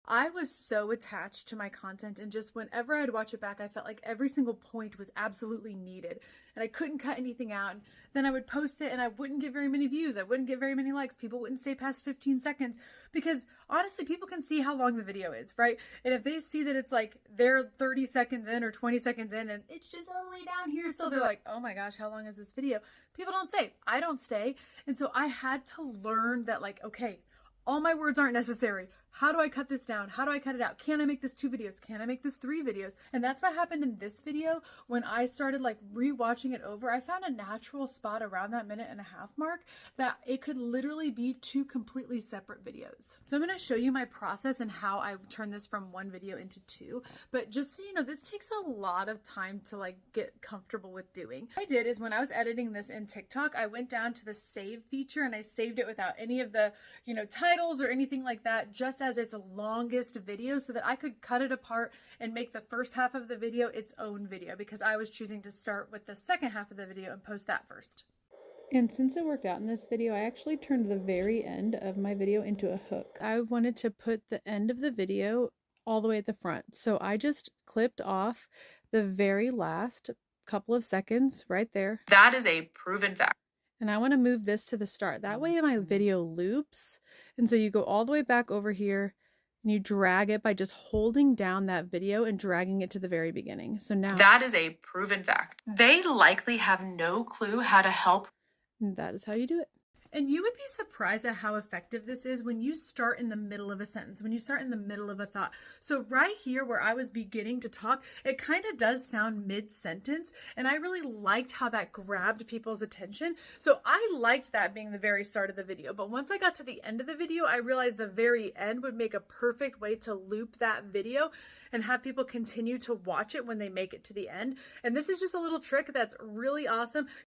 I was so attached to my content, and just whenever I'd watch it back, I felt like every single point was absolutely needed and I couldn't cut anything out. And then I would post it and I wouldn't get very many views. I wouldn't get very many likes. People wouldn't stay past 15 seconds because honestly, people can see how long the video is, right? And if they see that it's like they're 30 seconds in or 20 seconds in and it's just all the way down here, so they're like, oh my gosh, how long is this video? People don't stay. I don't stay. And so I had to learn that, like, okay, all my words aren't necessary. How do I cut this down? How do I cut it out? Can I make this 2 videos? Can I make this 3 videos? And that's what happened in this video. When I started like rewatching it over, I found a natural spot around that 1.5-minute mark that it could literally be 2 completely separate videos. So I'm going to show you my process and how I turn this from 1 video into 2. But just so you know, this takes a lot of time to like get comfortable with doing. What I did is when I was editing this in TikTok, I went down to the save feature and I saved it without any of the, titles or anything like that, just as its longest video, so that I could cut it apart and make the first half of the video its own video, because I was choosing to start with the second half of the video and post that first. And since it worked out in this video, I actually turned the very end of my video into a hook. I wanted to put the end of the video all the way at the front. So I just clipped off the very last couple of seconds right there. That is a proven fact. And I want to move this to the start. That way my video loops. And so you go all the way back over here and you drag it by just holding down that video and dragging it to the very beginning. So now that is a proven fact. They likely have no clue how to help. And that is how you do it. And you would be surprised at how effective this is when you start in the middle of a sentence, when you start in the middle of a thought. So right here where I was beginning to talk, it kind of does sound mid-sentence. And I really liked how that grabbed people's attention. So I liked that being the very start of the video. But once I got to the end of the video, I realized the very end would make a perfect way to loop that video and have people continue to watch it when they make it to the end. And this is just a little trick that's really awesome.